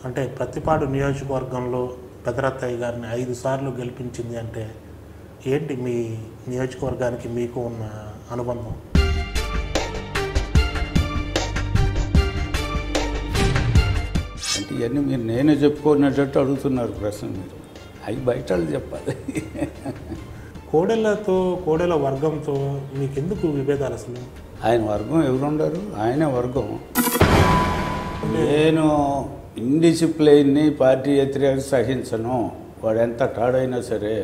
అంటే ప్రతిపాడు నియోజకవర్గంలో పెదరత్తయ్య గారిని 5 సార్లు గెలిపించింది అంటే ఏంటి మీ నియోజకవర్గానికి మీకు ఉన్న అనుబంధం? అంటే ఇవన్నీ మీరు నేనే చెప్పుకునేటట్టు అడుగుతున్నారు ప్రశ్న. మీరు అవి బయట చెప్పాలి. కోడెల వర్గంతో మీకెందుకు విభేదాలు అసలు? ఆయన వర్గం ఎవరుండరు, ఆయనే వర్గం. నేను ఇండిసిప్లైన్ని పార్టీ వ్యతిరేక సహించను, వాడు ఎంత టాడైనా సరే.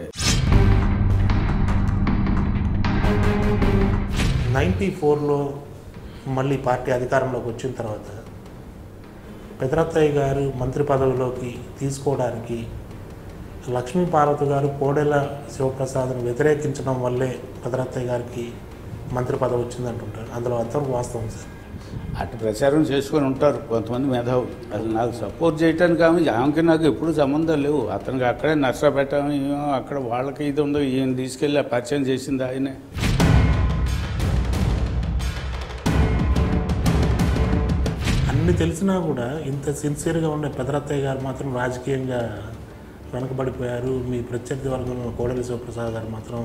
94లో మళ్ళీ పార్టీ అధికారంలోకి వచ్చిన తర్వాత పెదరత్తయ్య గారు మంత్రి పదవిలోకి తీసుకోవడానికి లక్ష్మీపార్వతి గారు కోడెల శివప్రసాద్ను వ్యతిరేకించడం వల్లే పెదరత్తయ్య గారికి మంత్రి పదవి వచ్చిందంటుంటారు. అందులో అంతవరకు వాస్తవం సార్? అటు ప్రచారం చేసుకొని ఉంటారు కొంతమంది మేధావులు. అది నాకు సపోర్ట్ చేయటానికి ఆమెకి నాకు ఎప్పుడు సంబంధం లేవు. అతనికి అక్కడే నష్టపెట్టాము, అక్కడ వాళ్ళకి ఇది ఉందో ఈయన తీసుకెళ్ళి పరిచయం చేసింది ఆయనే. అన్ని తెలిసినా కూడా ఇంత సిన్సియర్గా ఉండే పెదరత్తయ్య గారు మాత్రం రాజకీయంగా వెనకబడిపోయారు. మీ ప్రత్యర్థి వర్గంలో కోడెల శివప్రసాద్ గారు మాత్రం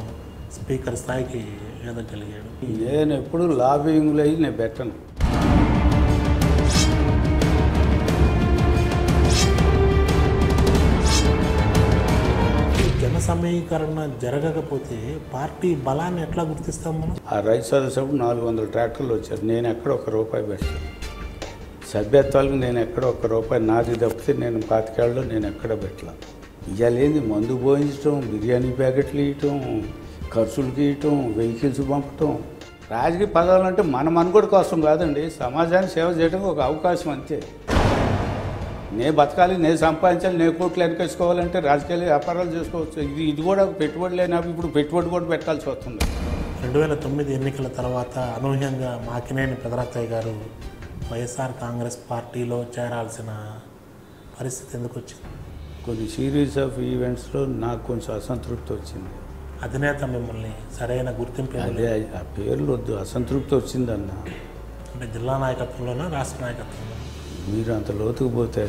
స్పీకర్ స్థాయికి ఎదగలిగాడు. నేను ఎప్పుడు లాబింగ్లో అయ్యి నేను పెట్టను. జన సమీకరణ జరగకపోతే పార్టీ బలాన్ని ఎట్లా గుర్తిస్తాం మనం? ఆ రైతు సదస్సుకు 400 ట్రాక్టర్లు వచ్చారు. నేను ఎక్కడ ₹1 పెట్టాను. సభ్యత్వాలకు నేను ఎక్కడ ₹1 నాది తప్పితే నేను 25 ఏళ్ళలో నేను ఎక్కడ పెట్టలా. ఇయ్యాలేంది మందు పోయించడం, బిర్యానీ ప్యాకెట్లు ఇవ్వటం, ఖర్చులకి ఇవ్వటం, వెహికల్స్ పంపటం. రాజకీయ పదవులు అంటే మన మనుగడ కోసం కాదండి, సమాజానికి సేవ చేయడానికి ఒక అవకాశం అంతే. నేను బతకాలి, నేను సంపాదించాలి, నేను కోట్లు వెనకేసుకోవాలంటే రాజకీయ వ్యాపారాలు చేసుకోవచ్చు. ఇది కూడా పెట్టుబడి లేనప్పుడు ఇప్పుడు పెట్టుబడి కూడా పెట్టాల్సి వస్తుంది. 2009 ఎన్నికల తర్వాత అనూహ్యంగా మాకినేని పెదరత్తయ్య గారు వైఎస్ఆర్ కాంగ్రెస్ పార్టీలో చేరాల్సిన పరిస్థితి ఎందుకు వచ్చింది? కొన్ని సిరీస్ ఆఫ్ ఈవెంట్స్లో నాకు కొంచెం అసంతృప్తి వచ్చింది. అధినేత మిమ్మల్ని సరైన గుర్తింపు అదే ఆ పేర్లు వద్దు, అసంతృప్తి వచ్చిందన్న. అంటే జిల్లా నాయకత్వంలోనా రాష్ట్ర నాయకత్వంలో? మీరు అంత లోతుకు పోతే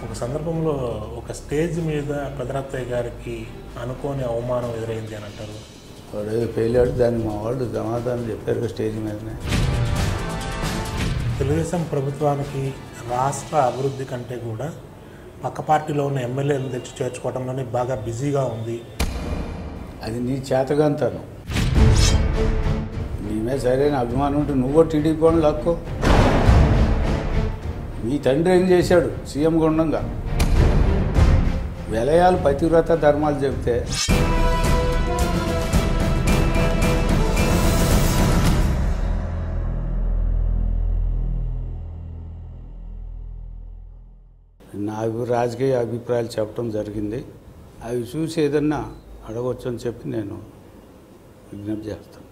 ఒక సందర్భంలో ఒక స్టేజ్ మీద పెదరత్తయ్య గారికి అనుకోని అవమానం ఎదురైంది అని అంటారు. వాడు పేలాడు, దాన్ని మా వాళ్ళు సమాధానం చెప్పారు స్టేజ్ మీదనే. తెలుగుదేశం ప్రభుత్వానికి రాష్ట్ర అభివృద్ధి కంటే కూడా పక్క పార్టీలో ఉన్న ఎమ్మెల్యేలను తెచ్చి చేర్చుకోవడంలోనే బాగా బిజీగా ఉంది. అది నీ చేతగాంతాను. నీ మీద సరైన అభిమానం ఉంటే నువ్వు టీడీపీ వాళ్ళు లాక్కో. మీ తండ్రి ఏం చేశాడు సీఎంగా ఉండగా? విలయాలు పతివ్రత ధర్మాలు చెబితే నా రాజకీయ అభిప్రాయాలు చెప్పడం జరిగింది. అవి చూసి ఏదన్నా అడగవచ్చని చెప్పి నేను విజ్ఞప్తి చేస్తాను.